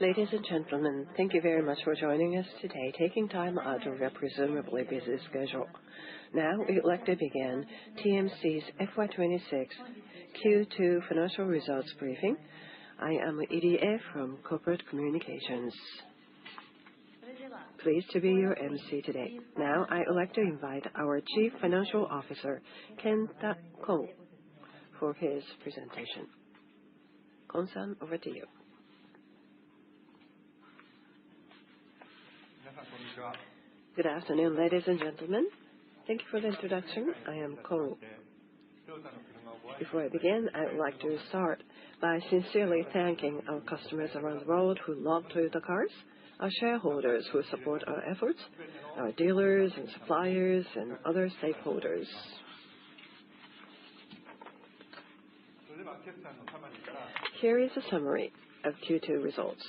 Ladies and gentlemen, thank you very much for joining us today, taking time out of your presumably busy schedule. Now we'd like to begin TMC's FY26 Q2 financial results briefing. I am Irie from Corporate Communications. Pleased to be your MC today. Now I would like to invite our Chief Financial Officer, Kenta Kon, for his presentation. Kon-san, over to you. Good afternoon, ladies and gentlemen. Thank you for the introduction. I am Kon. Before I begin, I would like to start by sincerely thanking our customers around the world who love Toyota cars, our shareholders who support our efforts, our dealers and suppliers, and other stakeholders. Here is a summary of Q2 results.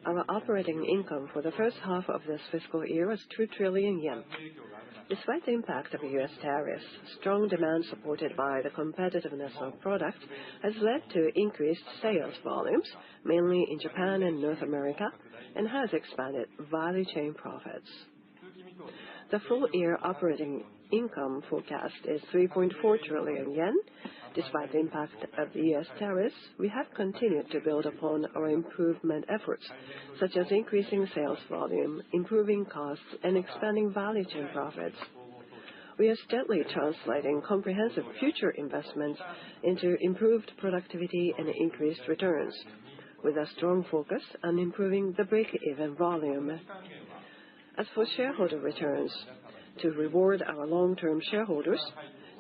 Our operating income for the first half of this fiscal year was 2 trillion yen. Despite the impact of U.S. tariffs, strong demand supported by the competitiveness of products has led to increased sales volumes, mainly in Japan and North America, and has expanded value chain profits. The full-year operating income forecast is 3.4 trillion yen. Despite the impact of the U.S. tariffs, we have continued to build upon our improvement efforts, such as increasing sales volume, improving costs, and expanding value chain profits. We are steadily translating comprehensive future investments into improved productivity and increased returns, with a strong focus on improving the break-even volume. As for shareholder returns, to reward our long-term shareholders,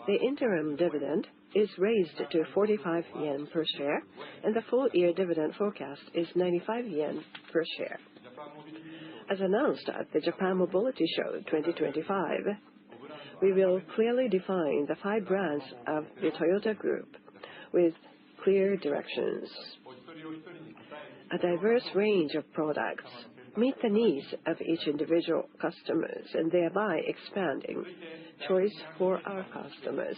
the interim dividend is raised to 45 yen per share, and the full-year dividend forecast is 95 yen per share. As announced at the Japan Mobility Show 2025, we will clearly define the 5 brands of the Toyota Group with clear directions. A diverse range of products meet the needs of each individual customers and thereby expanding choice for our customers.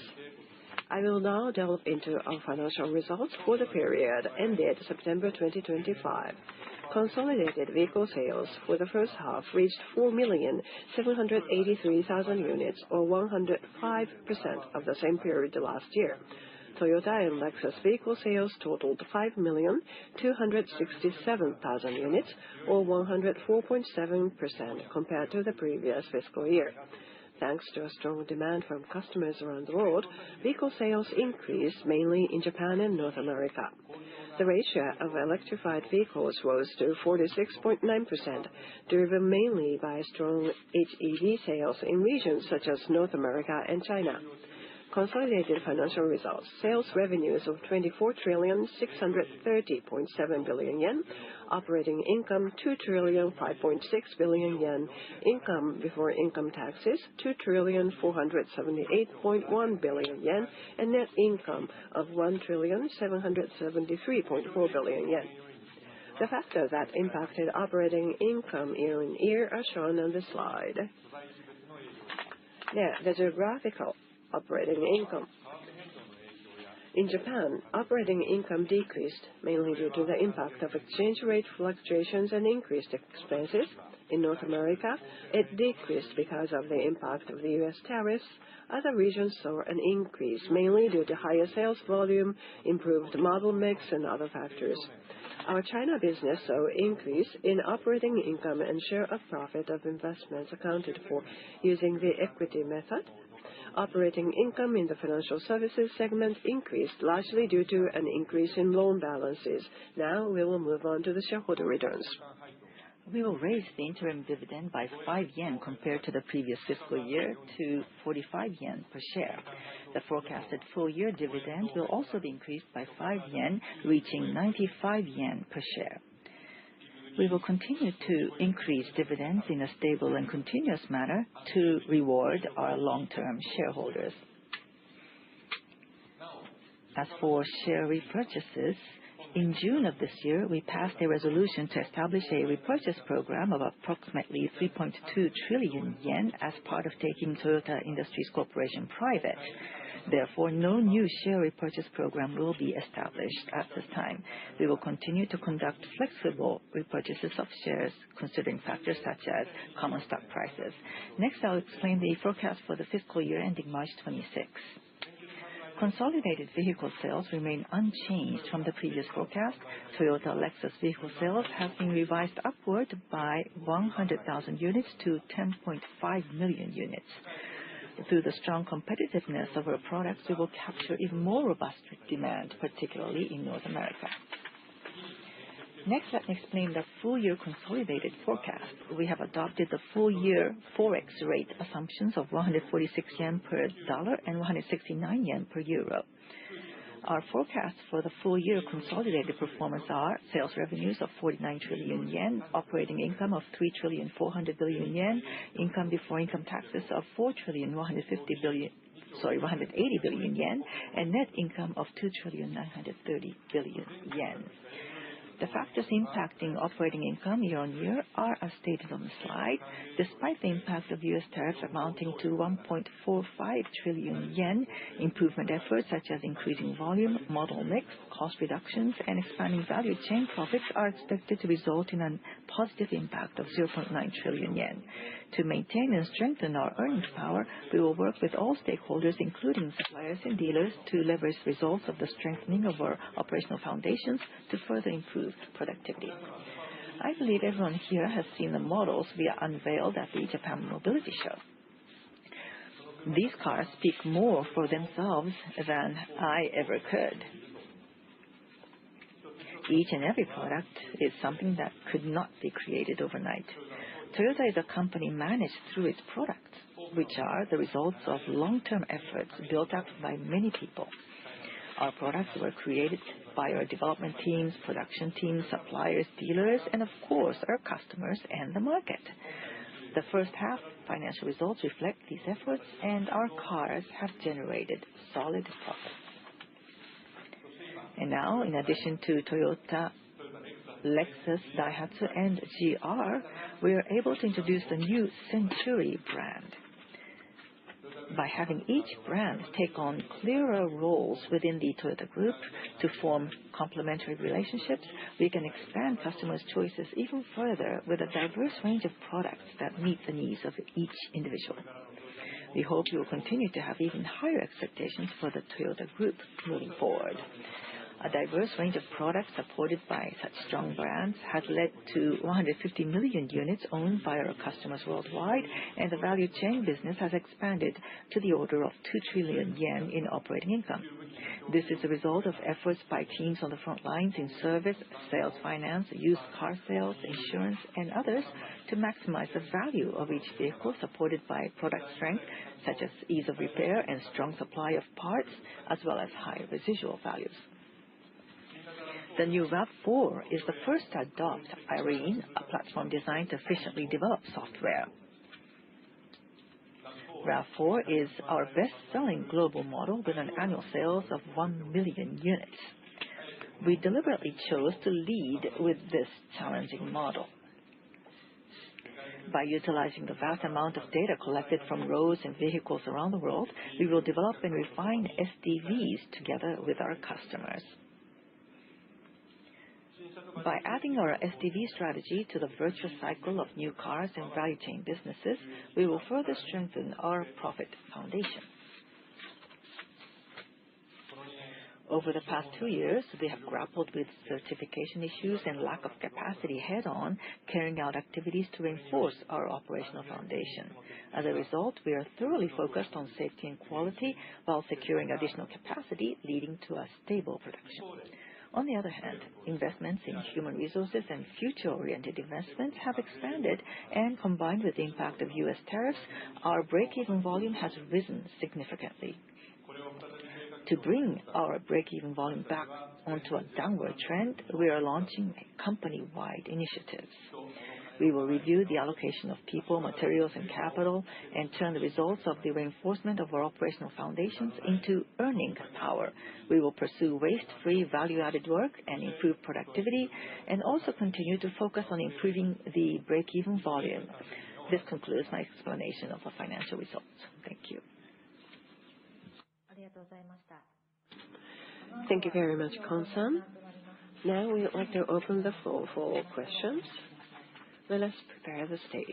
I will now delve into our financial results for the period ended September 2025. Consolidated vehicle sales for the first half reached 4,783,000 units, or 105% of the same period last year. Toyota and Lexus vehicle sales totaled 5,267,000 units, or 104.7% compared to the previous fiscal year. Thanks to a strong demand from customers around the world, vehicle sales increased mainly in Japan and North America. The ratio of electrified vehicles rose to 46.9%, driven mainly by strong HEV sales in regions such as North America and China. Consolidated financial results: sales revenues of 24,630.7 billion yen, operating income 2,005.6 billion yen, income before income taxes 2,478.1 billion yen, and net income of 1,773.4 billion yen. The factors that impacted operating income year-on-year are shown on the slide. Now, the geographical operating income. In Japan, operating income decreased mainly due to the impact of exchange rate fluctuations and increased expenses. In North America, it decreased because of the impact of the U.S. tariffs. Other regions saw an increase mainly due to higher sales volume, improved model mix, and other factors. Our China business saw an increase in operating income and share of profit of investments accounted for using the equity method. Operating income in the financial services segment increased largely due to an increase in loan balances. Now we will move on to the shareholder returns. We will raise the interim dividend by 5 yen compared to the previous fiscal year to 45 yen per share. The forecasted full-year dividend will also be increased by 5 yen, reaching 95 yen per share. We will continue to increase dividends in a stable and continuous manner to reward our long-term shareholders. As for share repurchases, In June of this year, we passed a resolution to establish a repurchase program of approximately 3.2 trillion yen as part of taking Toyota Industries Corporation private. Therefore, no new share repurchase program will be established at this time. We will continue to conduct flexible repurchases of shares, considering factors such as common stock prices. Next, I'll explain the forecast for the fiscal year ending March 26. Consolidated vehicle sales remain unchanged from the previous forecast. Toyota Lexus vehicle sales have been revised upward by 100,000 units to 10.5 million units. Through the strong competitiveness of our products, we will capture even more robust demand, particularly in North America. Next, let me explain the full-year consolidated forecast. We have adopted the full-year Forex rate assumptions of 146 yen per dollar and 169 yen per euro. Our forecasts for the full-year consolidated performance are sales revenues of 49 trillion yen, operating income of 3,400 billion yen, income before income taxes of 4,180 billion yen, and net income of 2,930 billion yen. The factors impacting operating income year-on-year are as stated on the slide. Despite the impact of U.S. tariffs amounting to 1.45 trillion yen, improvement efforts such as increasing volume, model mix, cost reductions, and expanding value chain profits are expected to result in a positive impact of 0.9 trillion yen. To maintain and strengthen our earnings power, we will work with all stakeholders, including suppliers and dealers, to leverage results of the strengthening of our operational foundations to further improve productivity. I believe everyone here has seen the models we unveiled at the Japan Mobility Show. These cars speak more for themselves than I ever could. Each and every product is something that could not be created overnight. Toyota is a company managed through its products, which are the results of long-term efforts built up by many people. Our products were created by our development teams, production teams, suppliers, dealers, and of course, our customers and the market. The first half financial results reflect these efforts, and our cars have generated solid profits. And now, in addition to Toyota, Lexus, Daihatsu, and GR, we are able to introduce the new Century brand. By having each brand take on clearer roles within the Toyota Group to form complementary relationships, we can expand customers' choices even further with a diverse range of products that meet the needs of each individual. We hope you will continue to have even higher expectations for the Toyota Group moving forward. A diverse range of products supported by such strong brands has led to 150 million units owned by our customers worldwide, and the value chain business has expanded to the order of 2 trillion yen in operating income. This is a result of efforts by teams on the front lines in service, sales finance, used car sales, insurance, and others to maximize the value of each vehicle, supported by product strength such as ease of repair and strong supply of parts, as well as high residual values. The new RAV4 is the first to adopt Irene, a platform designed to efficiently develop software. RAV4 is our best-selling global model with an annual sales of 1 million units. We deliberately chose to lead with this challenging model. By utilizing the vast amount of data collected from roads and vehicles around the world, we will develop and refine SDVs together with our customers. By adding our SDV strategy to the virtuous cycle of new cars and value chain businesses, we will further strengthen our profit foundation. Over the past 2 years, we have grappled with certification issues and lack of capacity head-on, carrying out activities to reinforce our operational foundation. As a result, we are thoroughly focused on safety and quality while securing additional capacity, leading to a stable production. On the other hand, investments in human resources and future-oriented investments have expanded, and combined with the impact of U.S. tariffs, our break-even volume has risen significantly. To bring our break-even volume back onto a downward trend, we are launching company-wide initiatives. We will review the allocation of people, materials, and capital and turn the results of the reinforcement of our operational foundations into earning power. We will pursue waste-free value-added work and improve productivity, and also continue to focus on improving the break-even volume. This concludes my explanation of the financial results. Thank you. Thank you very much, Kon-san. Now we would like to open the floor for questions. Let us prepare the stage.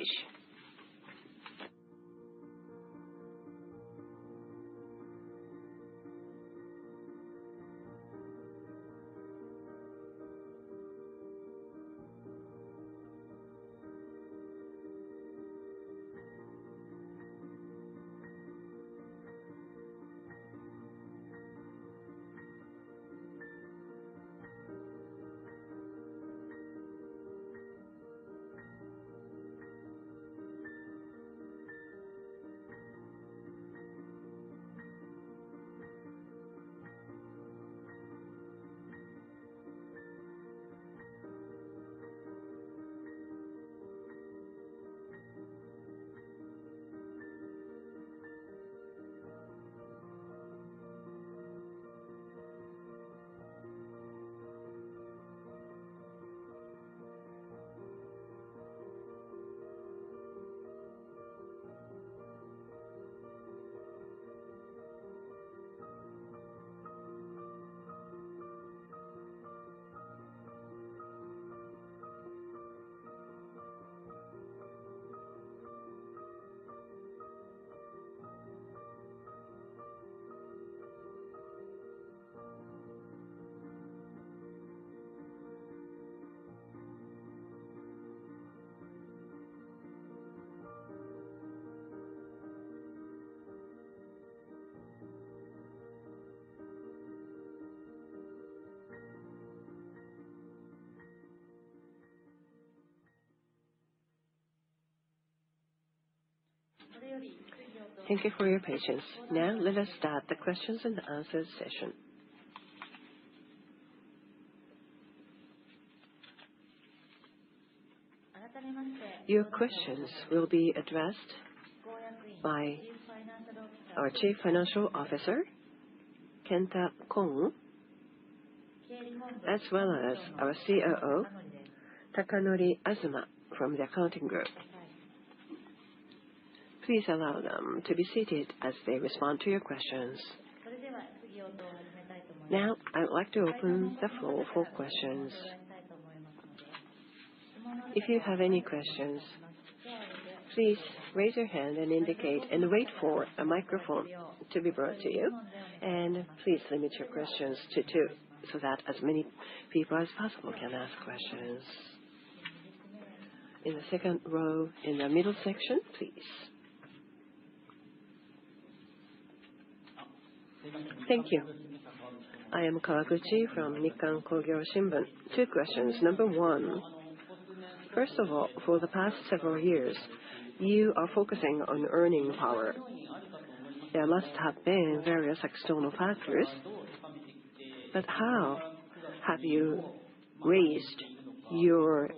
Thank you for your patience. Now let us start the questions and answers session. Your questions will be addressed by our Chief Financial Officer, Kenta Kon, as well as our COO, Takanori Azuma from the accounting group. Please allow them to be seated as they respond to your questions. Now, I would like to open the floor for questions. If you have any questions, please raise your hand and indicate and wait for a microphone to be brought to you. And please limit your questions to 2 so that as many people as possible can ask questions. In the second row, in the middle section, please. Thank you. I am Kawaguchi from Nikkan Kogyo Shimbun. 2 questions. Number 1, first of all, for the past several years, you are focusing on earning power. There must have been various external factors, but how have you raised your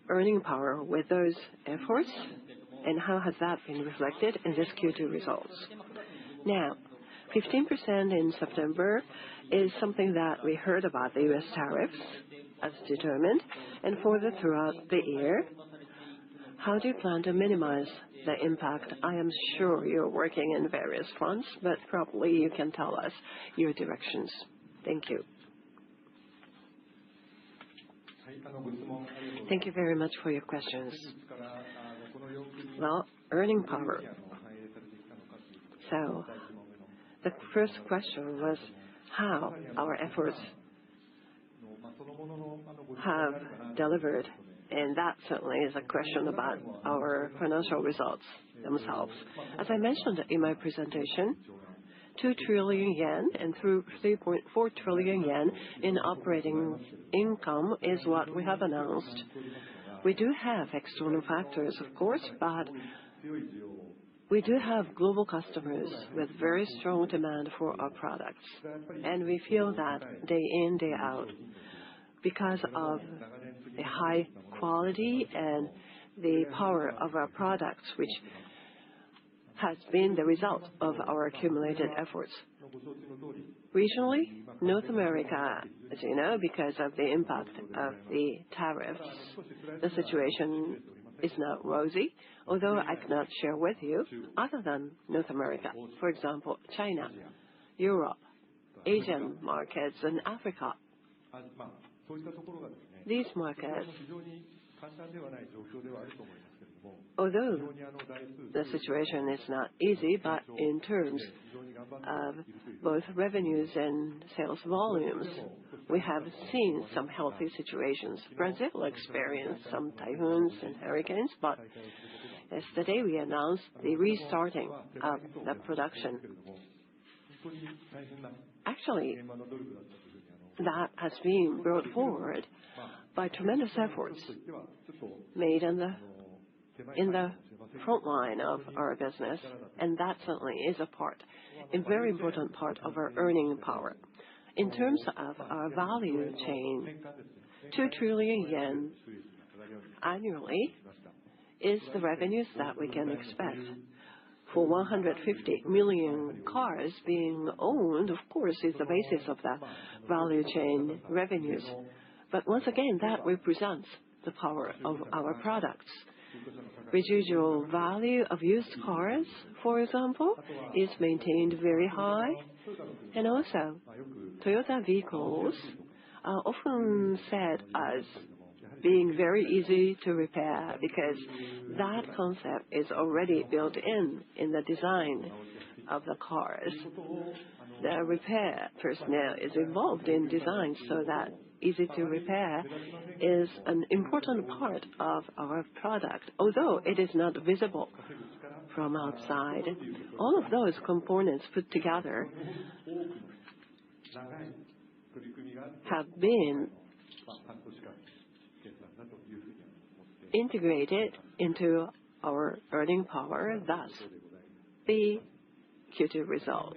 earning power with those efforts, and how has that been reflected in this Q2 results? Now, 15% in September is something that we heard about the U.S. tariffs as determined, and for the throughout the year, how do you plan to minimize the impact? I am sure you're working in various fronts, but probably you can tell us your directions. Thank you. Thank you very much for your questions. Well, earning power. So, the first question was how our efforts have delivered, and that certainly is a question about our financial results themselves. As I mentioned in my presentation, 2 trillion yen and through 3.4 trillion yen in operating income is what we have announced. We do have external factors, of course, but we do have global customers with very strong demand for our products, and we feel that day in, day out, because of the high quality and the power of our products, which has been the result of our accumulated efforts. Regionally, North America, as you know, because of the impact of the tariffs, the situation is not rosy, although I cannot share with you other than North America. For example, China, Europe, Asian markets, and Africa. These markets, although the situation is not easy, but in terms of both revenues and sales volumes, we have seen some healthy situations. Brazil experienced some typhoons and hurricanes, but yesterday we announced the restarting of the production. Actually, that has been brought forward by tremendous efforts made in the front line of our business, and that certainly is a very important part of our earning power. In terms of our value chain, 2 trillion yen annually is the revenues that we can expect. For 150 million cars being owned, of course, is the basis of the value chain revenues. But once again, that represents the power of our products. Residual value of used cars, for example, is maintained very high. And also, Toyota vehicles are often said as being very easy to repair because that concept is already built in the design of the cars. The repair personnel is involved in design so that easy to repair is an important part of our product, although it is not visible from outside. All of those components put together have been integrated into our earning power, thus the Q2 results.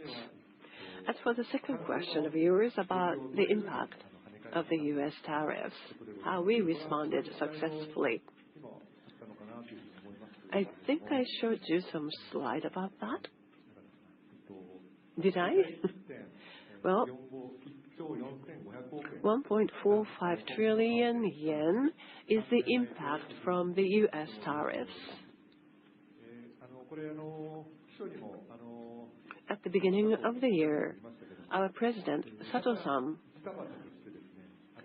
As for the second question of yours about the impact of the U.S. tariffs, how we responded successfully. I think I showed you some slide about that. Did I? Well, 1.45 trillion yen is the impact from the U.S. tariffs. At the beginning of the year, our president, Sato-san,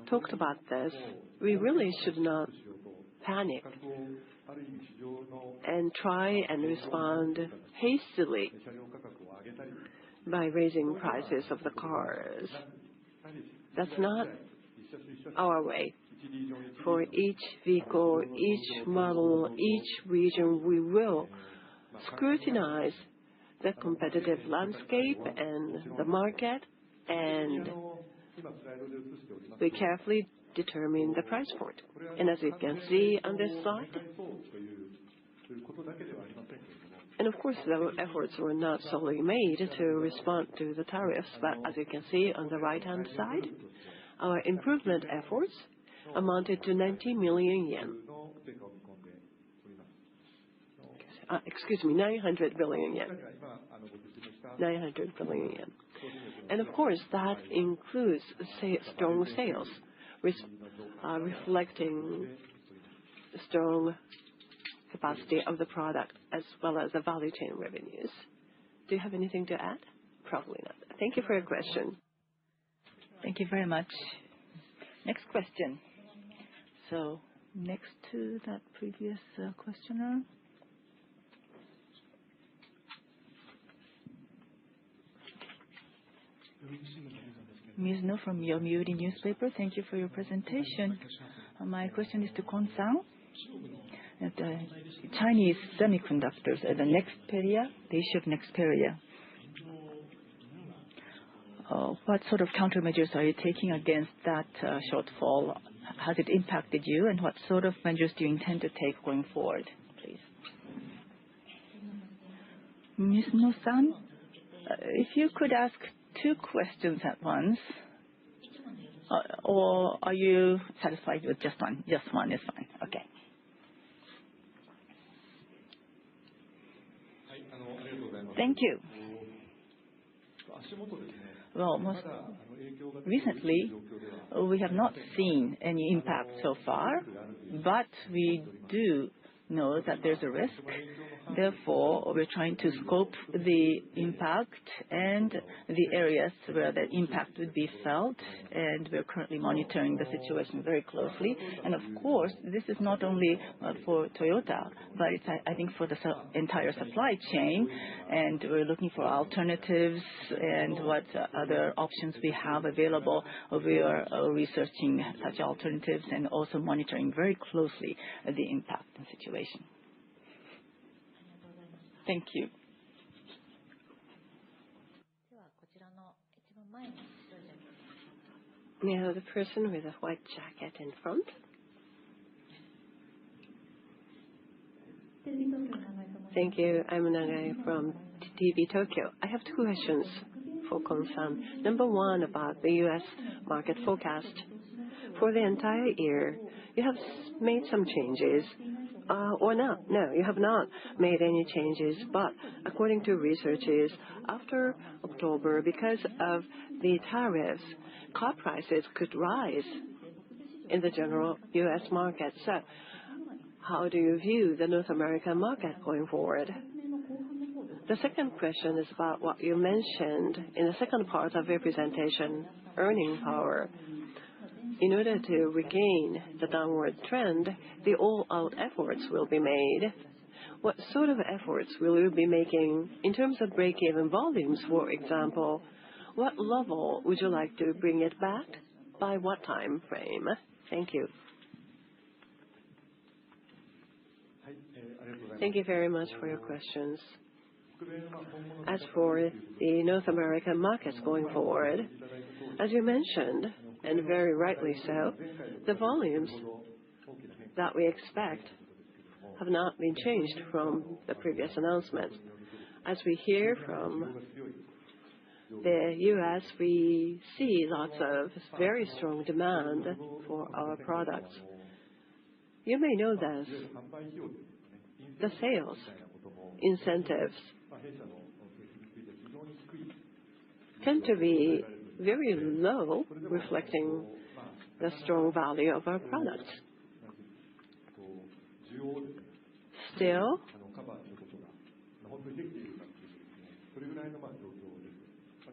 talked about this. We really should not panic and try and respond hastily by raising prices of the cars. That's not our way. For each vehicle, each model, each region, we will scrutinize the competitive landscape and the market, and we carefully determine the price point. And as you can see on this slide, and of course the efforts were not solely made to respond to the tariffs, but as you can see on the right-hand side, our improvement efforts amounted to 90 million yen. 900 billion yen. 900 billion yen. And of course, that includes strong sales, reflecting strong capacity of the product as well as the value chain revenues. Do you have anything to add? Probably not. Thank you for your question. Thank you very much. Next question. So, next to that previous questioner. Mizuno from Yomiuri Newspaper. Thank you for your presentation. My question is to Kon-san. Chinese semiconductors, the Nexperia, the issue of Nexperia. What sort of countermeasures are you taking against that shortfall? Has it impacted you, and what sort of measures do you intend to take going forward, please? Mizuno-san, if you could ask two questions at once. or are you satisfied with just one? Just one is fine. Okay. Thank you. Well, most recently, we have not seen any impact so far, but we do know that there's a risk. Therefore, we're trying to scope the impact and the areas where the impact would be felt, and we're currently monitoring the situation very closely. And of course, this is not only for Toyota, but it's, I think, for the entire supply chain, and we're looking for alternatives and what other options we have available. We are researching such alternatives and also monitoring very closely the impact and situation. Thank you. Now the person with a white jacket in front. Thank you. I'm Nagai from TV Tokyo. I have two questions for Kon-san. Number one, about the U.S. market forecast. For the entire year, you have made some changes. Or not? No, you have not made any changes. But according to researchers, after October, because of the tariffs, car prices could rise in the general U.S. market. So how do you view the North American market going forward? The second question is about what you mentioned in the second part of your presentation, earning power. In order to regain the downward trend, the all-out efforts will be made. What sort of efforts will you be making in terms of break-even volumes, for example? What level would you like to bring it back? By what time frame? Thank you. Thank you very much for your questions. As for the North American markets going forward, as you mentioned, and very rightly so, the volumes that we expect have not been changed from the previous announcement. As we hear from the U.S., we see lots of very strong demand for our products. You may know this. The sales incentives tend to be very low, reflecting the strong value of our products. Still,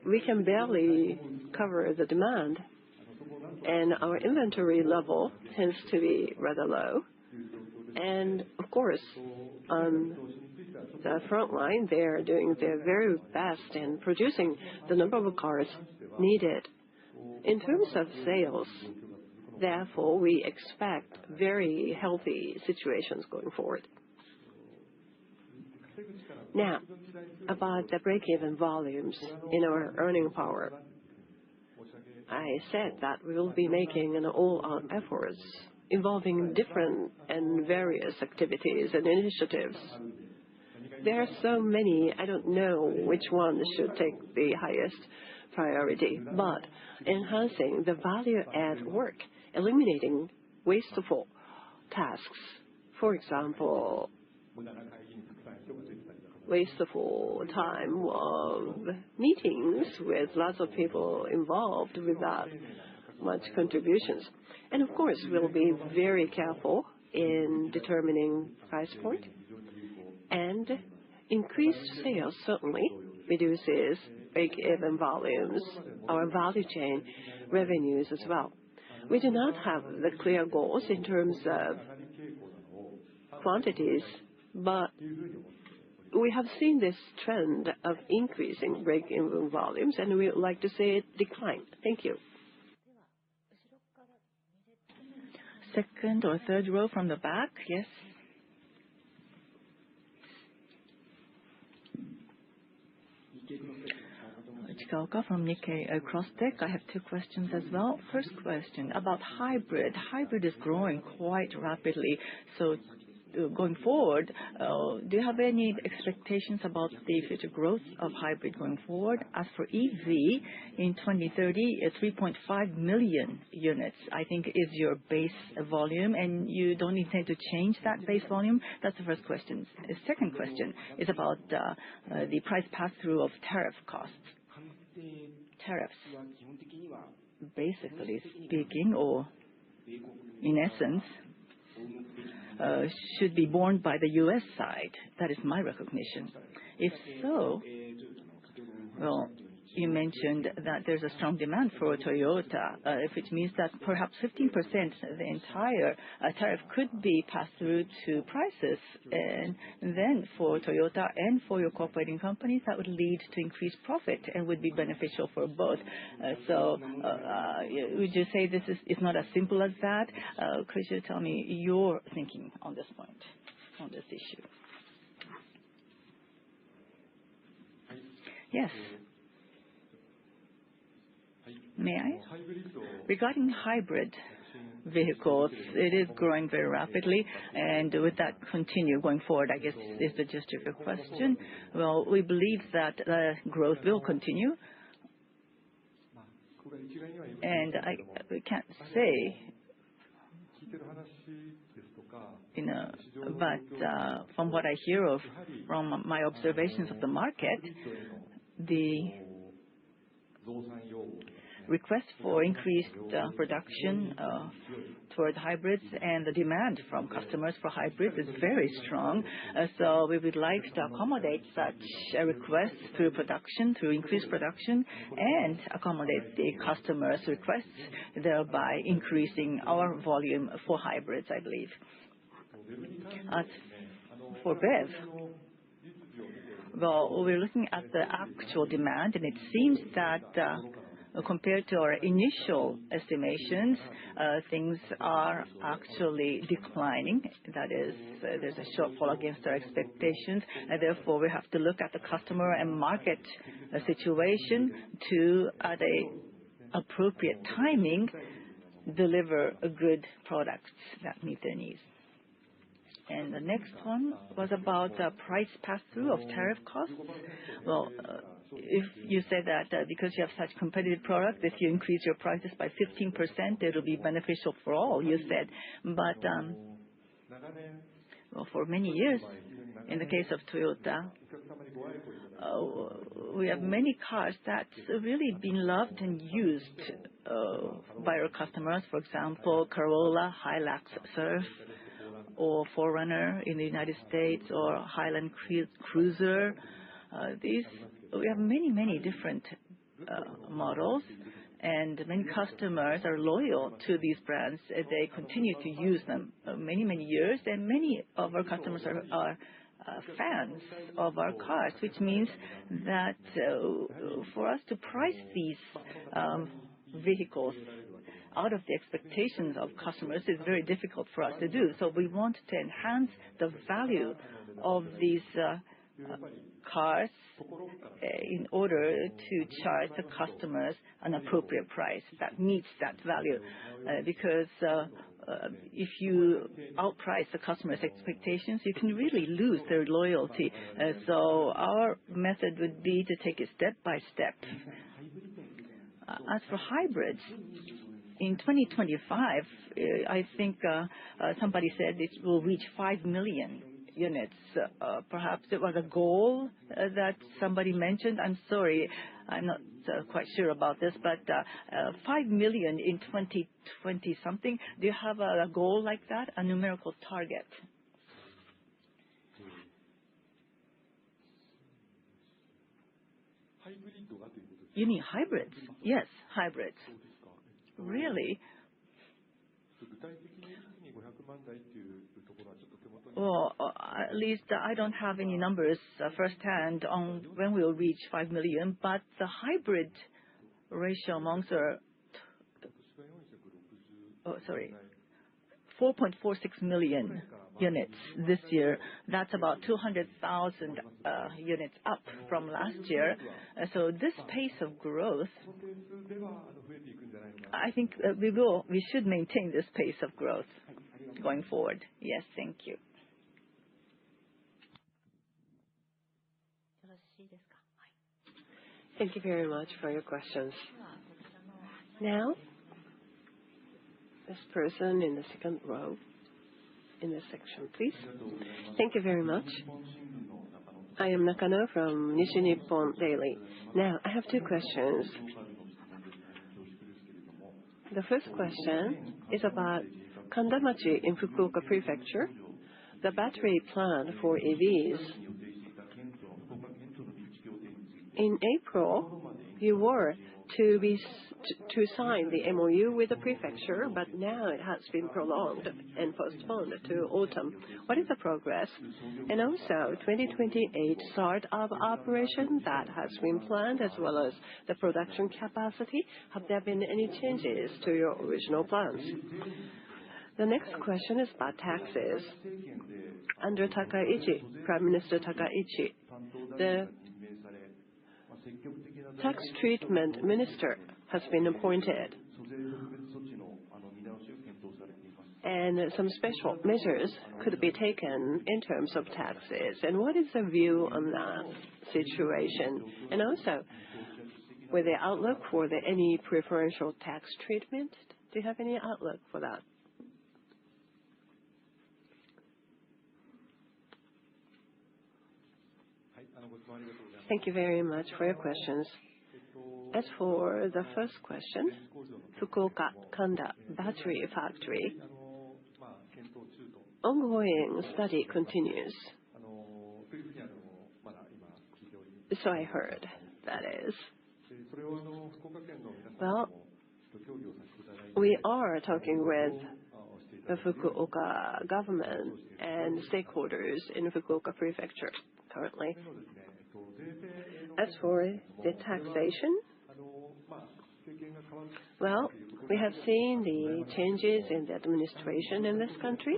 we can barely cover the demand, and our inventory level tends to be rather low. And of course, on the front line, they are doing their very best in producing the number of cars needed. In terms of sales, therefore, we expect very healthy situations going forward. Now, about the break-even volumes in our earning power, I said that we will be making an all-out efforts involving different and various activities and initiatives. There are so many, I don't know which one should take the highest priority, but enhancing the value-add work, eliminating wasteful tasks. For example, wasteful time of meetings with lots of people involved without much contributions. And of course, we'll be very careful in determining price point. And increased sales certainly reduces break-even volumes, our value chain revenues as well. We do not have the clear goals in terms of quantities, but we have seen this trend of increasing break-even volumes, and we would like to see it decline. Thank you. Second or third row from the back, yes. Chikaoka from Nikkei Cross-Tech. I have two questions as well. First question about hybrid. Hybrid is growing quite rapidly. So going forward, do you have any expectations about the future growth of hybrid going forward? As for EV, in 2030, 3.5 million units, I think, is your base volume, and you don't intend to change that base volume? That's the first question. The second question is about the price pass-through of tariff costs. Tariffs, basically speaking, or in essence, should be borne by the U.S. side. That is my recognition. If so, well, you mentioned that there's a strong demand for Toyota, which means that perhaps 15%, the entire tariff could be passed through to prices. And then for Toyota and for your cooperating companies, that would lead to increased profit and would be beneficial for both. So would you say this is not as simple as that? Could you tell me your thinking on this point, on this issue? Yes. May I? Regarding hybrid vehicles, it is growing very rapidly, and would that continue going forward, I guess, is the gist of your question. Well, we believe that growth will continue, and we can't say, but from what I hear from my observations of the market, the request for increased production toward hybrids and the demand from customers for hybrids is very strong. So we would like to accommodate such a request through production, through increased production, and accommodate the customers' requests, thereby increasing our volume for hybrids, I believe. As for BEV, well, we're looking at the actual demand, and it seems that compared to our initial estimations, things are actually declining. That is, there's a shortfall against our expectations, and therefore we have to look at the customer and market situation to, at a appropriate timing, deliver a good products that meet their needs. And the next one was about price pass-through of tariff costs. Well, if you say that because you have such competitive product, if you increase your prices by 15%, it will be beneficial for all, you said. But well, for many years, in the case of Toyota, we have many cars that's really been loved and used by our customers. For example, Corolla, Hilux, Surf, or 4Runner in the United States, or Highland Cruiser. We have many different models, and many customers are loyal to these brands. They continue to use them many years, and many of our customers are fans of our cars, which means that for us to price these vehicles out of the expectations of customers is very difficult for us to do. So we want to enhance the value of these cars in order to charge the customers an appropriate price that meets that value. Because if you outprice the customer's expectations, you can really lose their loyalty. So our method would be to take it step by step. As for hybrids, in 2025, I think somebody said it will reach 5 million units. Perhaps it was a goal that somebody mentioned. I'm sorry, I'm not quite sure about this, but 5 million in 2020 something. Do you have a goal like that, a numerical target? You mean hybrids? Yes, hybrids. Really? Well, at least I don't have any numbers firsthand on when we'll reach 5 million, but the hybrid ratio amongst our 4.46 million units this year. That's about 200,000 units up from last year. So this pace of growth, I think we should maintain this pace of growth going forward. Yes, thank you. Thank you very much for your questions. Now, this person in the second row in this section, please. Thank you very much. I am Nakano from Nishi Nippon Daily. Now, I have two questions. The first question is about Kandamachi in Fukuoka Prefecture, the battery plant for EVs. In April, you were to sign the MOU with the prefecture, but now it has been prolonged and postponed to autumn. What is the progress? And also, 2028 start of operation that has been planned, as well as the production capacity. Have there been any changes to your original plans? The next question is about taxes. Under Takaichi, Prime Minister Takaichi, the tax treatment minister has been appointed, and some special measures could be taken in terms of taxes. And what is the view on that situation? And also, with the outlook for any preferential tax treatment, do you have any outlook for that? Thank you very much for your questions. As for the first question, Fukuoka Kanda Battery Factory, ongoing study continues. So I heard, that is. Well, we are talking with the Fukuoka government and stakeholders in Fukuoka Prefecture currently. As for the taxation, well, we have seen the changes in the administration in this country.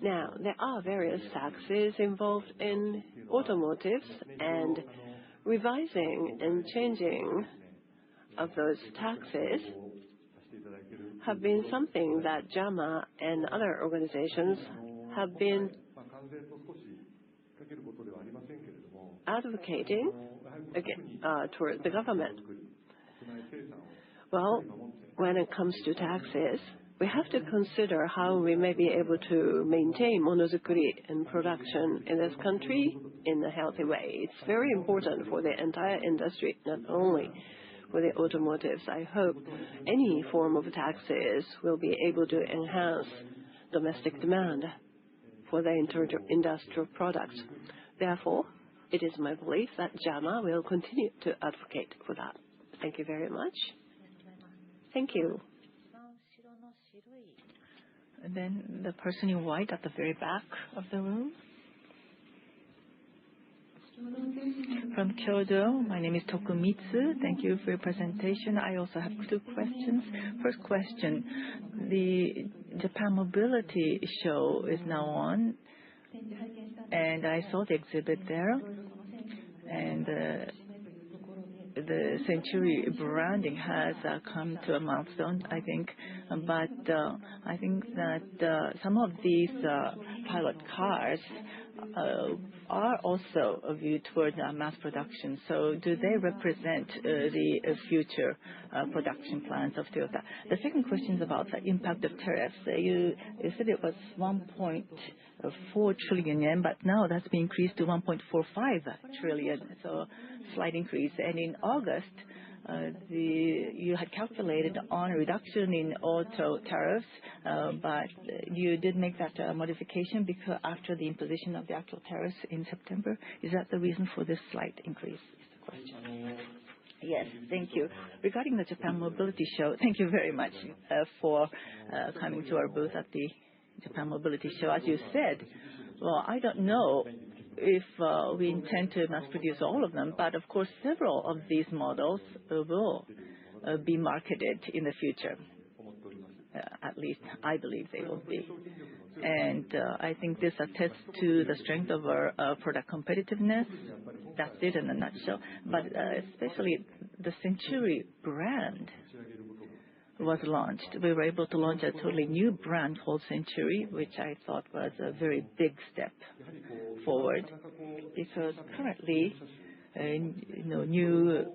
Now, there are various taxes involved in automotives, and revising and changing of those taxes have been something that JAMA and other organizations have been advocating toward the government. Well, when it comes to taxes, we have to consider how we may be able to maintain monozukuri and production in this country in a healthy way. It's very important for the entire industry, not only for the automotives. I hope any form of taxes will be able to enhance domestic demand for the industrial products. Therefore, it is my belief that JAMA will continue to advocate for that. Thank you very much. Thank you. And then the person in white at the very back of the room. From Kyodo, my name is Tokumitsu. Thank you for your presentation. I also have two questions. First question, the Japan Mobility Show is now on, and I saw the exhibit there, and the Century branding has come to a milestone, I think. But I think that some of these pilot cars are also viewed toward mass production. So do they represent the future production plans of Toyota? The second question is about the impact of tariffs. You said it was 1.4 trillion yen, but now that's been increased to 1.45 trillion, so slight increase. And in August, you had calculated on a reduction in auto tariffs, but you did make that modification because after the imposition of the actual tariffs in September. Is that the reason for this slight increase? Is the question. Yes, thank you. Regarding the Japan Mobility Show, thank you very much for coming to our booth at the Japan Mobility Show. As you said, well, I don't know if we intend to mass produce all of them, but of course several of these models will be marketed in the future. At least I believe they will be. And I think this attests to the strength of our product competitiveness. That's it in a nutshell. But especially the Century brand was launched. We were able to launch a totally new brand called Century, which I thought was a very big step forward, because currently New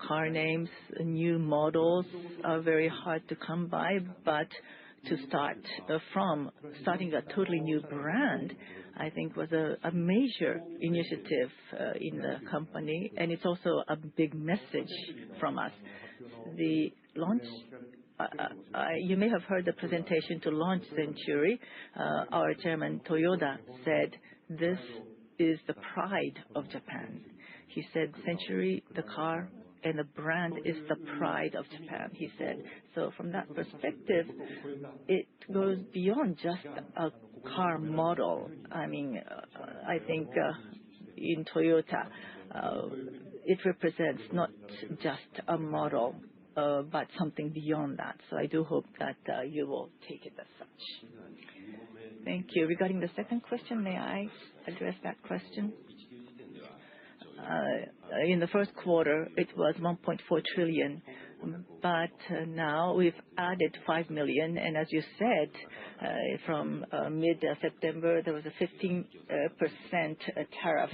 car names, new models are very hard to come by, but to starting a totally new brand, I think was a major initiative in the company, and it's also a big message from us. The launch, you may have heard the presentation to launch Century. Our chairman Toyoda said, "This is the pride of Japan." He said, "Century, the car, and the brand is the pride of Japan," he said. So from that perspective, it goes beyond just a car model. I mean, I think in Toyota, it represents not just a model, but something beyond that. So I do hope that you will take it as such. Thank you. Regarding the second question, may I address that question? In the first quarter, it was 1.4 trillion, but now we've added 5 million, and as you said, from mid-September, there was a 15% tariff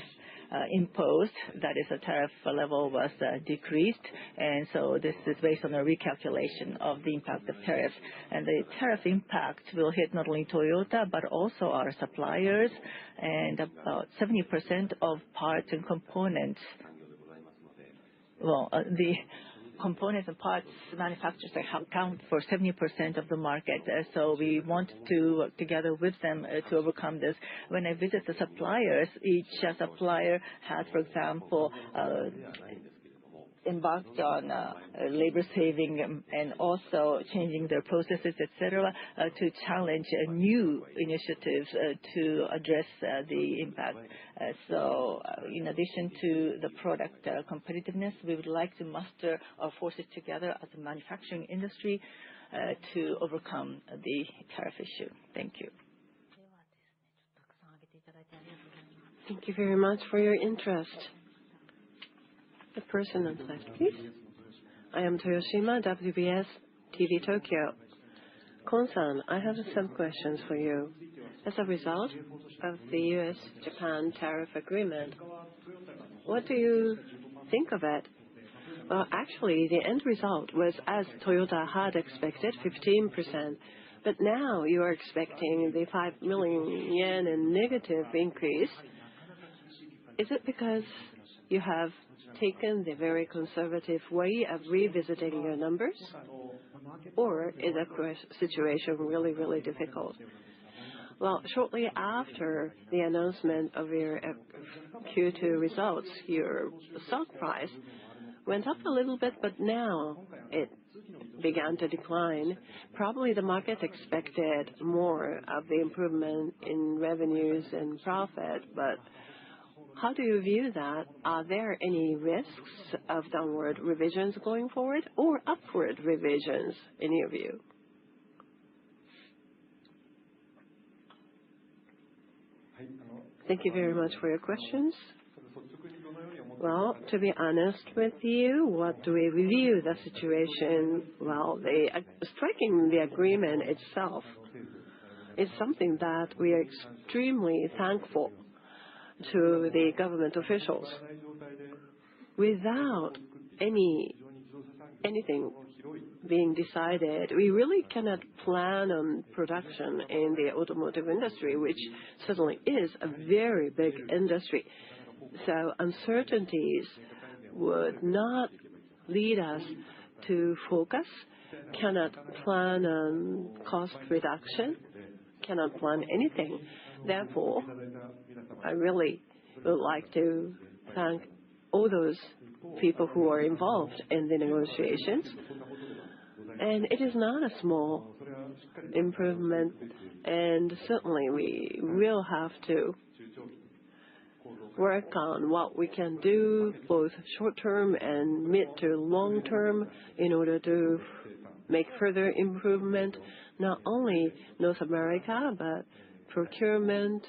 imposed. That is, the tariff level was decreased, and so this is based on a recalculation of the impact of tariffs. And the tariff impact will hit not only Toyota, but also our suppliers, and about 70% of parts and components. Well, the components and parts manufacturers account for 70% of the market. So we want to work together with them to overcome this. When I visit the suppliers, each supplier has, for example, embarked on labor saving and also changing their processes, etc., to challenge new initiatives to address the impact. So in addition to the product competitiveness, we would like to muster our forces together as a manufacturing industry to overcome the tariff issue. Thank you. Thank you very much for your interest. The person on the left, please. I am Toyoshima, WBS TV Tokyo. Kon-san, I have some questions for you. As a result of the U.S.-Japan tariff agreement, what do you think of it? Well, actually, the end result was as Toyota had expected, 15%. But now you are expecting the 5 million yen in negative increase. Is it because you have taken the very conservative way of revisiting your numbers? Or is the situation really, really difficult? Well, shortly after the announcement of your Q2 results, your stock price went up a little bit, but now it began to decline. Probably the market expected more of the improvement in revenues and profit, but how do you view that? Are there any risks of downward revisions going forward or upward revisions in your view? Thank you very much for your questions. Well, to be honest with you, what do we review the situation? Well, striking the agreement itself is something that we are extremely thankful to the government officials. Without anything being decided, we really cannot plan on production in the automotive industry, which certainly is a very big industry. So uncertainties would not lead us to focus, cannot plan on cost reduction, cannot plan anything. Therefore, I really would like to thank all those people who are involved in the negotiations. And it is not a small improvement, and certainly we will have to work on what we can do, both short-term and mid to long-term, in order to make further improvement, not only North America, but procurement,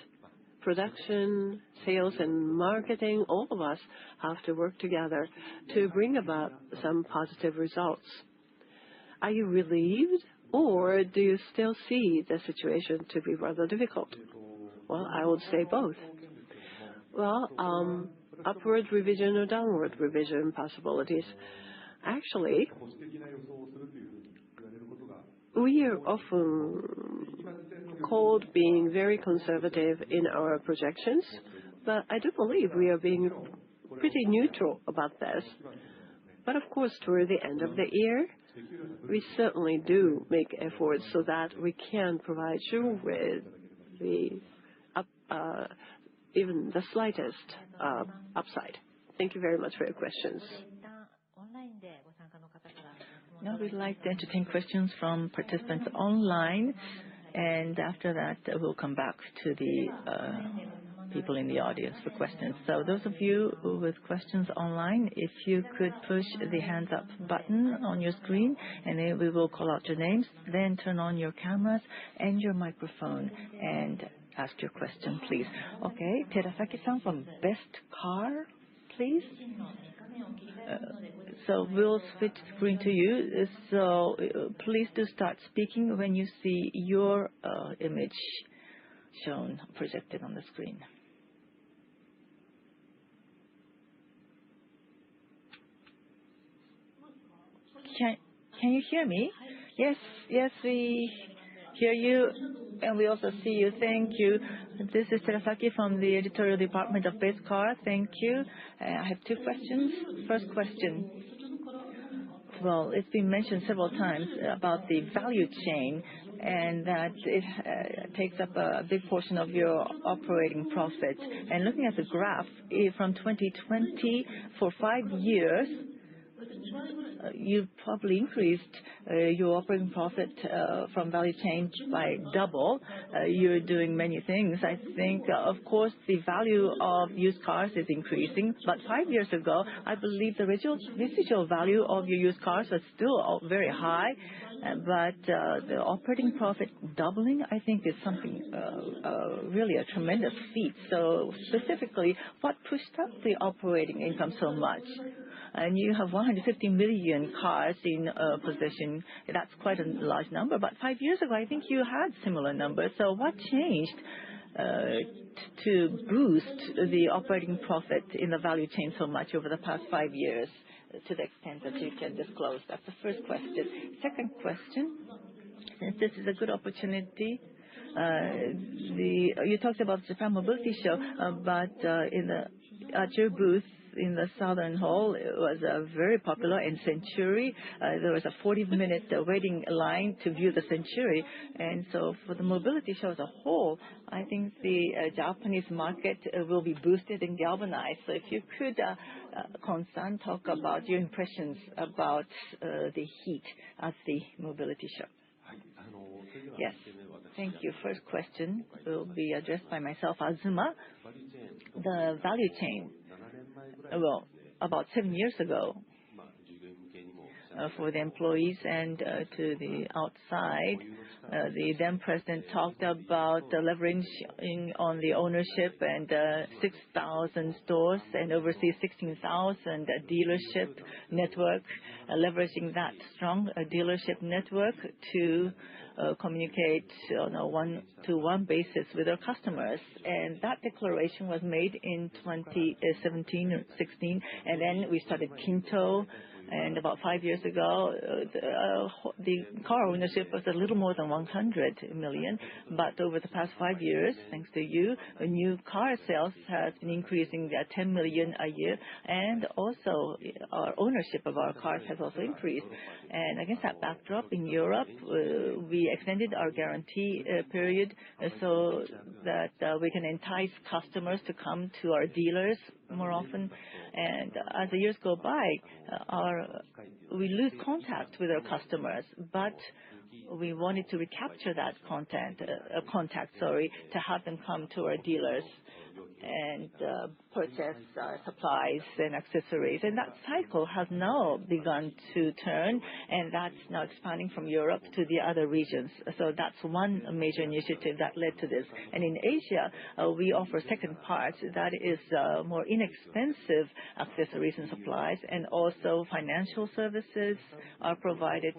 production, sales, and marketing. All of us have to work together to bring about some positive results. Are you relieved, or do you still see the situation to be rather difficult? Well, I would say both. Well, upward revision or downward revision possibilities. Actually, we are often called being very conservative in our projections, but I do believe we are being pretty neutral about this. But of course, toward the end of the year, we certainly do make efforts so that we can provide you with even the slightest upside. Thank you very much for your questions. Now we'd like to entertain questions from participants online, and after that we'll come back to the people in the audience for questions. So those of you with questions online, if you could push the hands up button on your screen, and then we will call out your names, then turn on your cameras and your microphone and ask your question, please. Okay, Terasaki-san from Best Car, please. So we'll switch screen to you. So please do start speaking when you see your image shown, projected on the screen. Can you hear me? Yes, we hear you, and we also see you. Thank you. This is Terasaki from the editorial department of Best Car. Thank you. I have two questions. First question. Well, it's been mentioned several times about the value chain, and that it takes up a big portion of your operating profit. And looking at the graph, from 2020 for 5 years, you've probably increased your operating profit from value chain by double. You're doing many things. I think, of course, the value of used cars is increasing. But 5 years ago, I believe the residual value of your used cars was still very high. But the operating profit doubling, I think, is something really a tremendous feat. So specifically, what pushed up the operating income so much? And you have 150 million cars in possession. That's quite a large number. But 5 years ago, I think you had similar numbers. So what changed to boost the operating profit in the value chain so much over the past 5 years, to the extent that you can disclose? That's the first question. Second question, since this is a good opportunity, you talked about Japan Mobility Show, but at your booth in the Southern Hall, it was very popular. In Century, there was a 40-minute waiting line to view the Century. And so for the mobility show as a whole, I think the Japanese market will be boosted and galvanized. So if you could, Kon-san, talk about your impressions about the heat at the mobility show. Yes, thank you. First question will be addressed by myself, Azuma. The value chain. Well, about 7 years ago, for the employees and to the outside, the then president talked about leveraging on the ownership and 6,000 stores and overseas 16,000 dealership network, leveraging that strong dealership network to communicate on a one-to-one basis with our customers. And that declaration was made in 2017 or 16, and then we started Kinto. And about 5 years ago, the car ownership was a little more than 100 million. But over the past 5 years, thanks to you, new car sales has been increasing at 10 million a year. And also, our ownership of our cars has also increased. And against that backdrop, in Europe, we extended our guarantee period so that we can entice customers to come to our dealers more often. And as the years go by, we lose contact with our customers, but we wanted to recapture that contact, to have them come to our dealers and purchase supplies and accessories. And that cycle has now begun to turn, and that's now expanding from Europe to the other regions. So that's one major initiative that led to this. And in Asia, we offer second parts that is more inexpensive accessories and supplies, and also financial services are provided.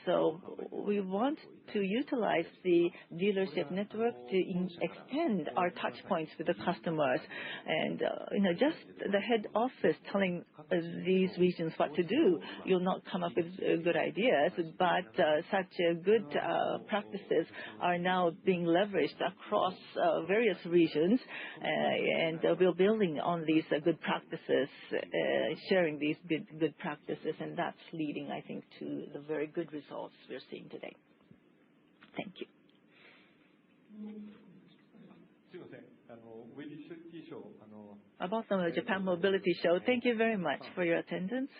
So we want to utilize the dealership network to extend our touch points with the customers. And just the head office telling these regions what to do, you'll not come up with good ideas. But such good practices are now being leveraged across various regions, and we're building on these good practices, sharing these good practices, and that's leading, I think, to the very good results we're seeing today. Thank you. About the Japan Mobility Show, thank you very much for your attendance.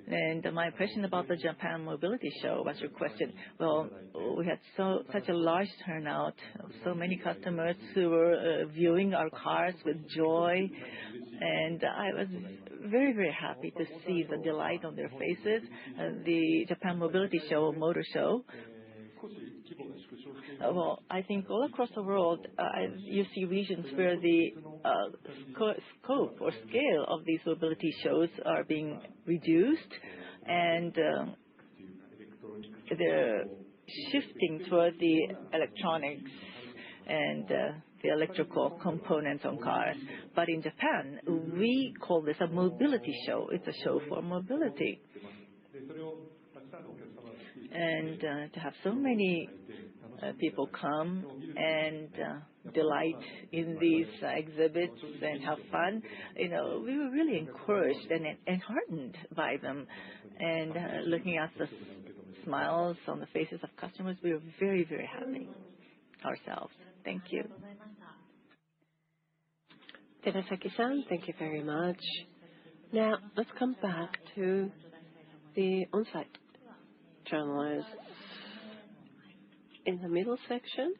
And my impression about the Japan Mobility Show was your question. Well, we had such a large turnout, so many customers who were viewing our cars with joy, and I was very, very happy to see the delight on their faces. The Japan Mobility Show, motor show. Well, I think all across the world, you see regions where the scope or scale of these mobility shows are being reduced, and they're shifting toward the electronics and the electrical components on cars. But in Japan, we call this a mobility show. It's a show for mobility. And to have so many people come and delight in these exhibits and have fun, we were really encouraged and heartened by them. And looking at the smiles on the faces of customers, we were very, very happy ourselves. Thank you. Terasaki-san, thank you very much. Now, let's come back to the on-site journalists. In the middle section,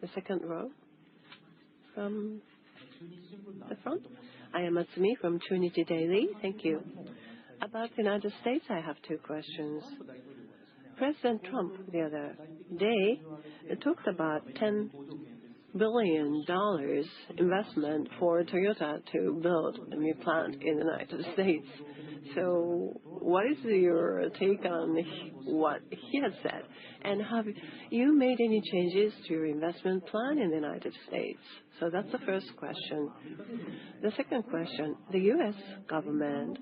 the second row from the front. I am Matsumi from Chunichi Daily. Thank you. About the United States, I have two questions. President Trump the other day talked about $10 billion investment for Toyota to build a new plant in the United States. So what is your take on what he has said? And have you made any changes to your investment plan in the United States? So that's the first question. The second question, the U.S. government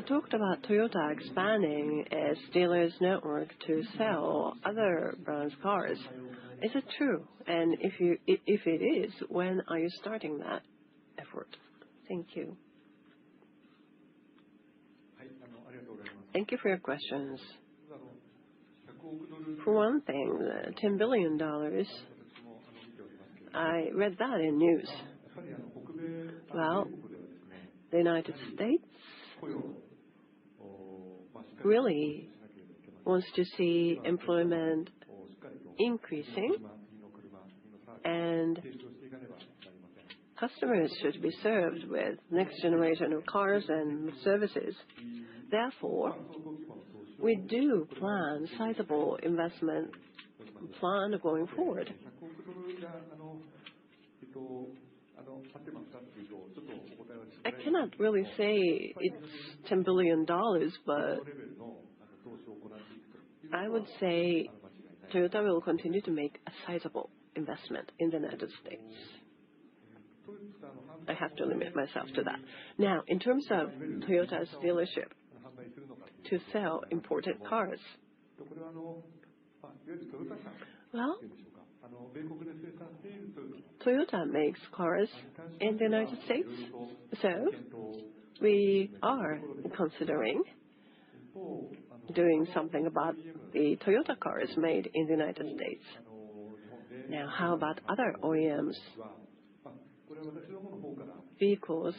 talked about Toyota expanding its dealers network to sell other brands' cars. Is it true? And if it is, when are you starting that effort? Thank you. Thank you for your questions. For one thing, $10 billion, I read that in news. Well, the United States really wants to see employment increasing, and customers should be served with next generation of cars and services. Therefore, we do plan sizable investment plan going forward. I cannot really say it's $10 billion, but I would say Toyota will continue to make a sizable investment in the United States. I have to limit myself to that. Now, in terms of Toyota's dealership to sell imported cars, well, Toyota makes cars in the United States, so we are considering doing something about the Toyota cars made in the United States. Now, how about other OEMs? Vehicles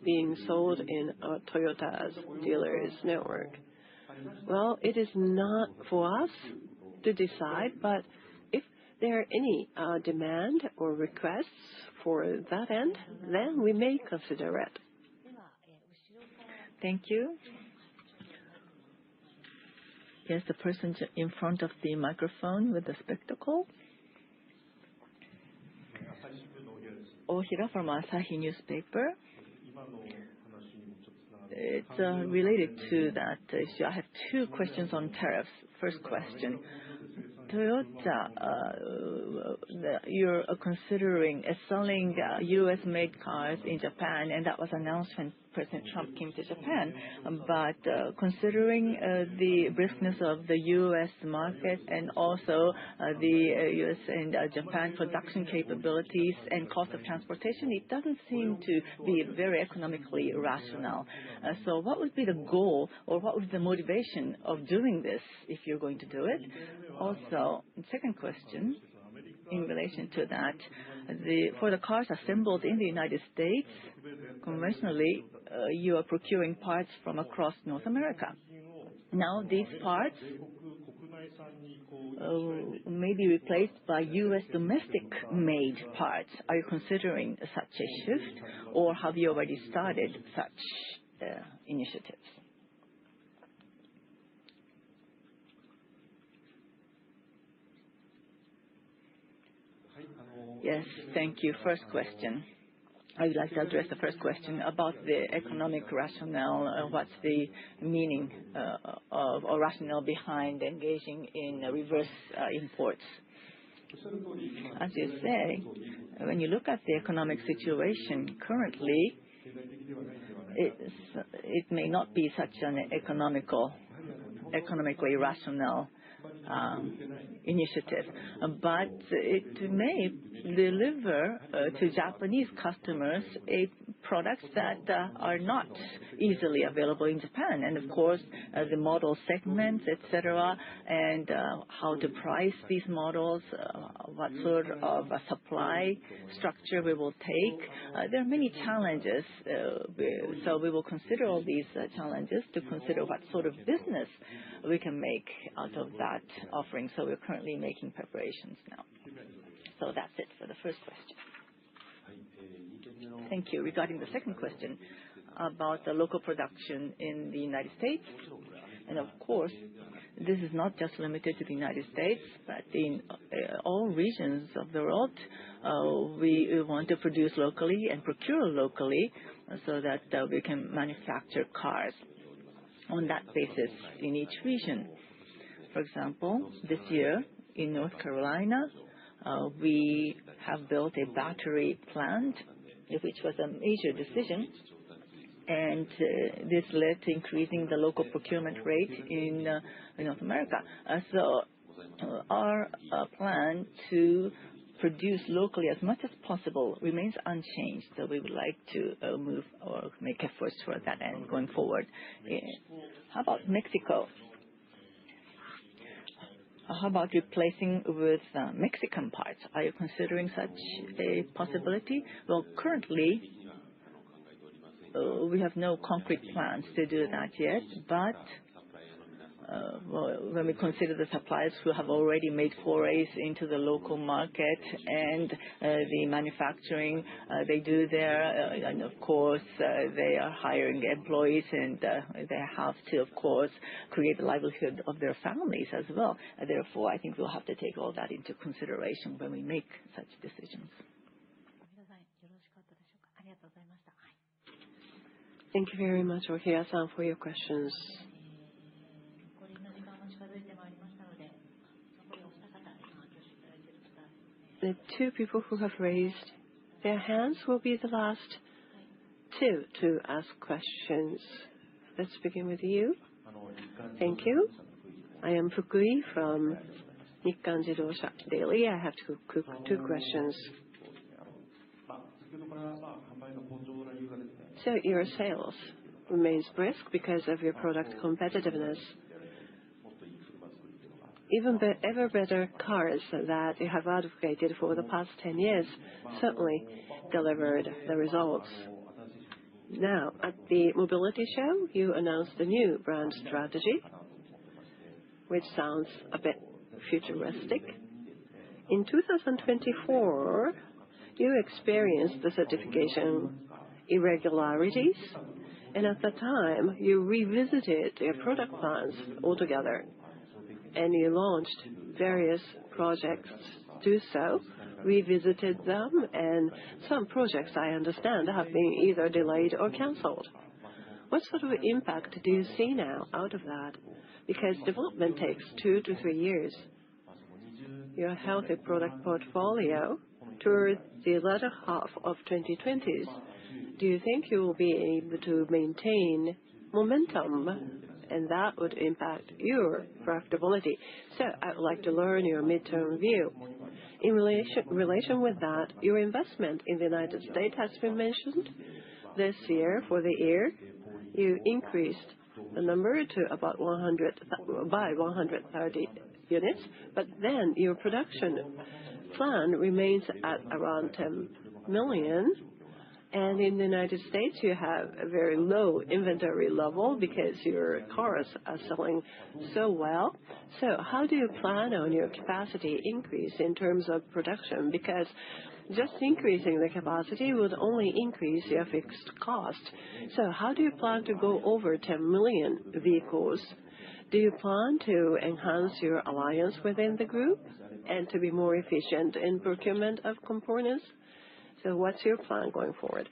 being sold in Toyota's dealers network. Well, it is not for us to decide, but if there are any demand or requests for that end, then we may consider it. Thank you. Yes, the person in front of the microphone with the spectacle. Ohira from Asahi newspaper. It's related to that issue. I have two questions on tariffs. First question. Toyota, you're considering selling U.S.-made cars in Japan, and that was announced when President Trump came to Japan. But considering the briskness of the U.S. market and also the U.S. and Japan production capabilities and cost of transportation, it doesn't seem to be very economically rational. So what would be the goal or what would be the motivation of doing this if you're going to do it? Also, second question in relation to that, for the cars assembled in the United States, conventionally, you are procuring parts from across North America. Now, these parts may be replaced by U.S. domestic-made parts. Are you considering such a shift, or have you already started such initiatives? Yes, thank you. First question. I would like to address the first question about the economic rationale. What's the meaning of or rationale behind engaging in reverse imports? As you say, when you look at the economic situation currently, it may not be such an economically rational initiative, but it may deliver to Japanese customers products that are not easily available in Japan, and of course the model segments, etc., and how to price these models, what sort of a supply structure we will take. There are many challenges, so we will consider all these challenges to consider what sort of business we can make out of that offering. So we're currently making preparations now. So that's it for the first question. Thank you. Regarding the second question about the local production in the United States, and of course, this is not just limited to the United States, but in all regions of the world, we want to produce locally and procure locally so that we can manufacture cars on that basis in each region. For example, this year in North Carolina, we have built a battery plant, which was a major decision, and this led to increasing the local procurement rate in North America. So our plan to produce locally as much as possible remains unchanged. So we would like to move or make efforts for that end going forward. How about Mexico? How about replacing with Mexican parts? Are you considering such a possibility? Well, currently, we have no concrete plans to do that yet, but when we consider the suppliers who have already made forays into the local market and the manufacturing they do there, and of course they are hiring employees and they have to, of course, create the livelihood of their families as well. Therefore, I think we'll have to take all that into consideration when we make such decisions. Thank you very much, Ohira-san, for your questions. The two people who have raised their hands will be the last two to ask questions. Let's begin with you. Thank you. I am Fukui from Nikkan Jidosha Daily. I have two questions. So your sales remains brisk because of your product competitiveness. Even the ever better cars that you have advocated for the past 10 years certainly delivered the results. Now, at the mobility show, you announced a new brand strategy, which sounds a bit futuristic. In 2024, you experienced the certification irregularities, and at the time, you revisited your product plans altogether, and you launched various projects to do so, revisited them, and some projects, I understand, have been either delayed or cancelled. What sort of impact do you see now out of that? Because development takes 2 to 3 years. Your healthy product portfolio toward the latter half of 2020s, do you think you will be able to maintain momentum, and that would impact your profitability? So I would like to learn your midterm view. In relation with that, your investment in the United States has been mentioned. This year, for the year, you increased the number to about 130 units, but then your production plan remains at around 10 million. And in the United States, you have a very low inventory level because your cars are selling so well. So how do you plan on your capacity increase in terms of production? Because just increasing the capacity would only increase your fixed cost. So how do you plan to go over 10 million vehicles? Do you plan to enhance your alliance within the group and to be more efficient in procurement of components? So what's your plan going forward?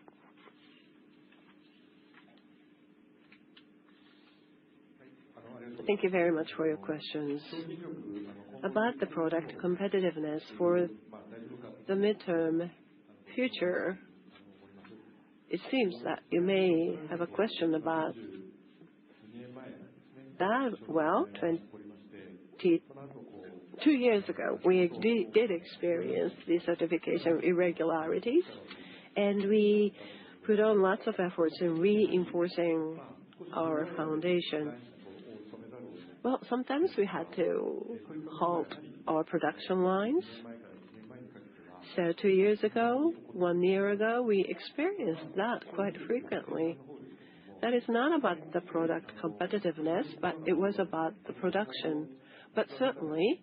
Thank you very much for your questions. About the product competitiveness for the midterm future, it seems that you may have a question about that. Well, 2 years ago, we did experience the certification irregularities, and we put on lots of efforts in reinforcing our foundation. Well, sometimes we had to halt our production lines. So 2 years ago, 1 year ago, we experienced that quite frequently. That is not about the product competitiveness, but it was about the production. But certainly,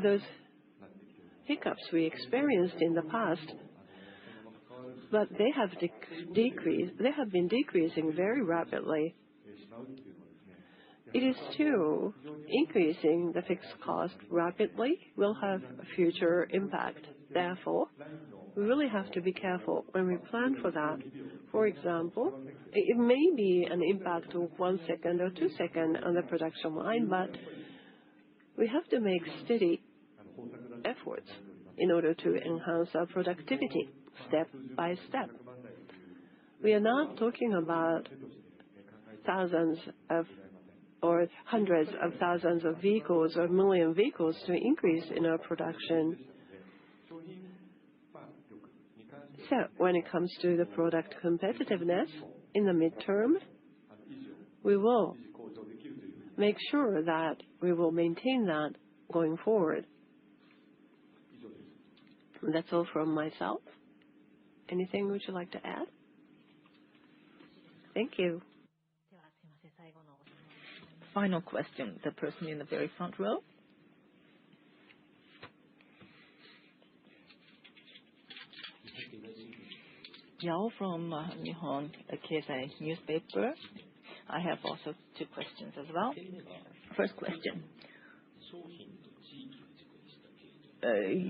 those hiccups we experienced in the past, but they have decreased. They have been decreasing very rapidly. It is true, increasing the fixed cost rapidly will have a future impact. Therefore, we really have to be careful when we plan for that. For example, it may be an impact of 1 second or 2 seconds on the production line, but we have to make steady efforts in order to enhance our productivity step by step. We are not talking about thousands of or hundreds of thousands of vehicles or million vehicles to increase in our production. So when it comes to the product competitiveness in the midterm, we will make sure that we will maintain that going forward. That's all from myself. Anything would you like to add? Thank you. Final question, the person in the very front row. Yao from Nihon Keizai newspaper. I have also 2 questions as well. First question.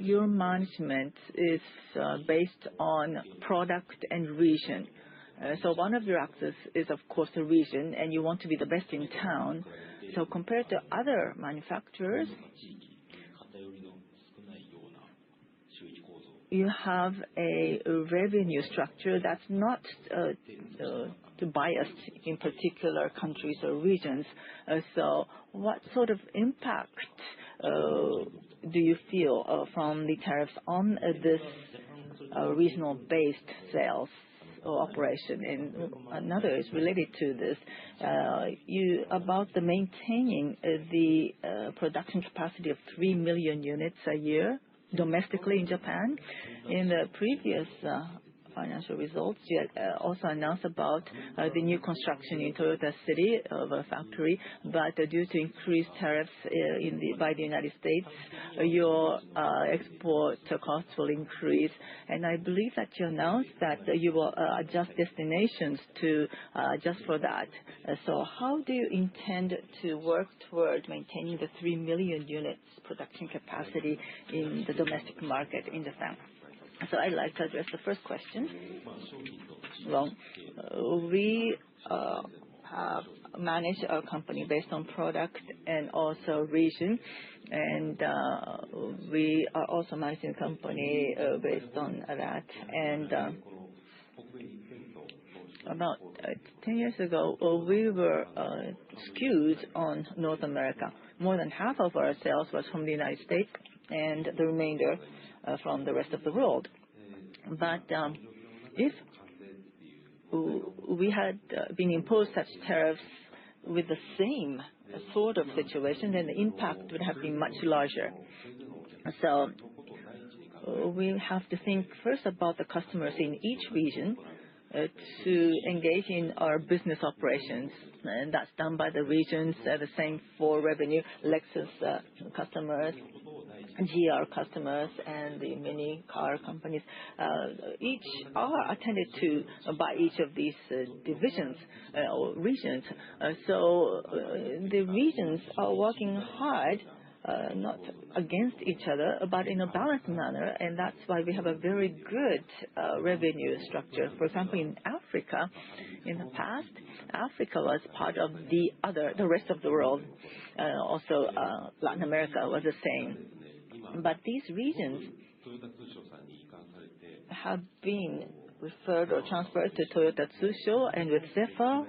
Your management is based on product and region. So one of your axes is, of course, the region, and you want to be the best in town. So compared to other manufacturers, you have a revenue structure that's not biased in particular countries or regions. So what sort of impact do you feel from the tariffs on this regional-based sales or operation? And another is related to this, about the maintaining the production capacity of 3 million units a year domestically in Japan. In the previous financial results, you also announced about the new construction in Toyota City of a factory, but due to increased tariffs by the United States, your export costs will increase. And I believe that you announced that you will adjust destinations to adjust for that. So how do you intend to work toward maintaining the 3 million units production capacity in the domestic market in Japan? So I'd like to address the first question. Well, we have managed our company based on product and also region, and we are also managing the company based on that. And about 10 years ago, we were skewed on North America. More than half of our sales was from the United States, and the remainder from the rest of the world. But if we had been imposed such tariffs with the same sort of situation, then the impact would have been much larger. So we have to think first about the customers in each region to engage in our business operations, and that's done by the regions. The same for revenue. Lexus customers, GR customers, and the many car companies, each are attended to by each of these divisions or regions. So the regions are working hard, not against each other, but in a balanced manner, and that's why we have a very good revenue structure. For example, in Africa, in the past, Africa was part of the rest of the world. Also, Latin America was the same. But these regions have been referred or transferred to Toyota Tsusho, and with Zephyr,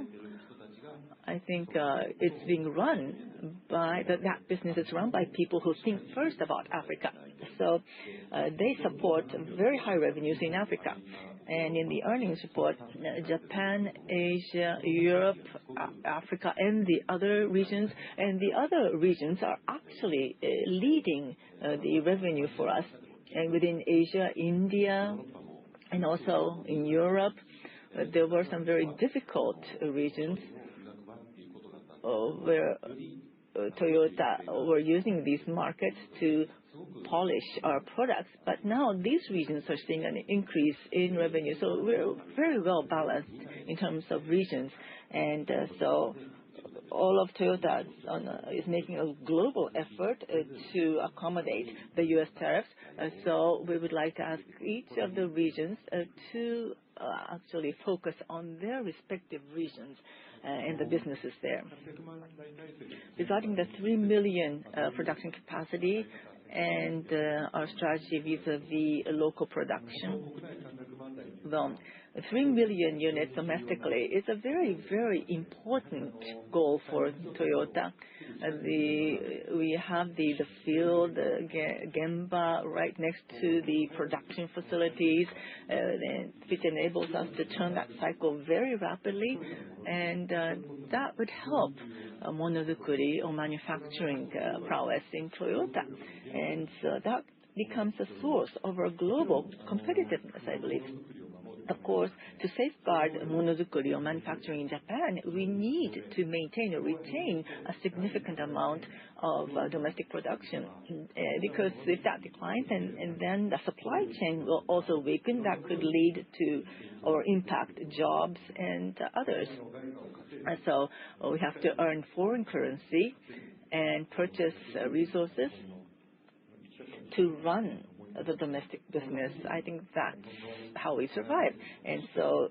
I think it's being run by, that business is run by people who think first about Africa. So they support very high revenues in Africa. And in the earnings report, Japan, Asia, Europe, Africa, and the other regions are actually leading the revenue for us. And within Asia, India, and also in Europe, there were some very difficult regions where Toyota were using these markets to polish our products. But now these regions are seeing an increase in revenue. So we're very well balanced in terms of regions. And so all of Toyota is making a global effort to accommodate the U.S. tariffs. So we would like to ask each of the regions to actually focus on their respective regions and the businesses there. Regarding the 3 million production capacity and our strategy vis-a-vis local production, well, 3 million units domestically is a very, very important goal for Toyota. We have the field, Gemba, right next to the production facilities, which enables us to turn that cycle very rapidly, and that would help monozukuri or manufacturing prowess in Toyota. And so that becomes a source of our global competitiveness, I believe. Of course, to safeguard monozukuri or manufacturing in Japan, we need to maintain or retain a significant amount of domestic production, because if that declines, and then the supply chain will also weaken, that could lead to or impact jobs and others. And so we have to earn foreign currency and purchase resources to run the domestic business. I think that's how we survive. And so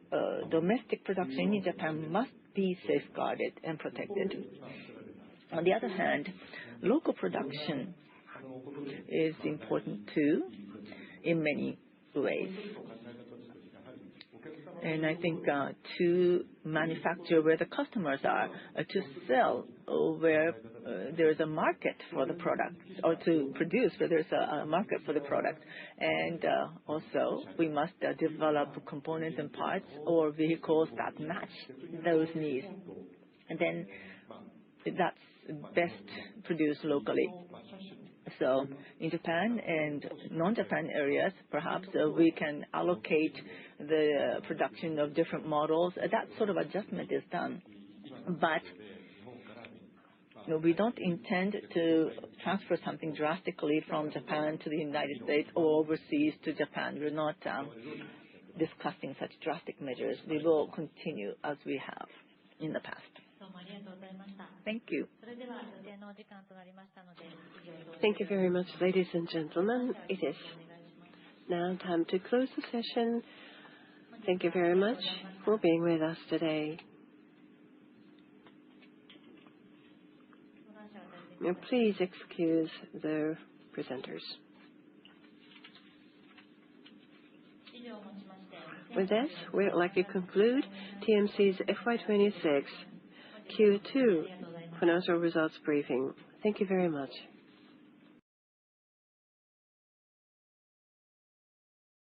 domestic production in Japan must be safeguarded and protected. On the other hand, local production is important too in many ways. And I think to manufacture where the customers are, to sell where there is a market for the product, or to produce where there's a market for the product. And also, we must develop components and parts or vehicles that match those needs. And then that's best produced locally. So in Japan and non-Japan areas, perhaps we can allocate the production of different models. That sort of adjustment is done. But we don't intend to transfer something drastically from Japan to the United States or overseas to Japan. We're not discussing such drastic measures. We will continue as we have in the past. Thank you. Thank you very much, ladies and gentlemen. It is Now, time to close the session. Thank you very much for being with us today. Now, please excuse the presenters. With this, we would like to conclude TMC's FY26 Q2 financial results briefing. Thank you very much.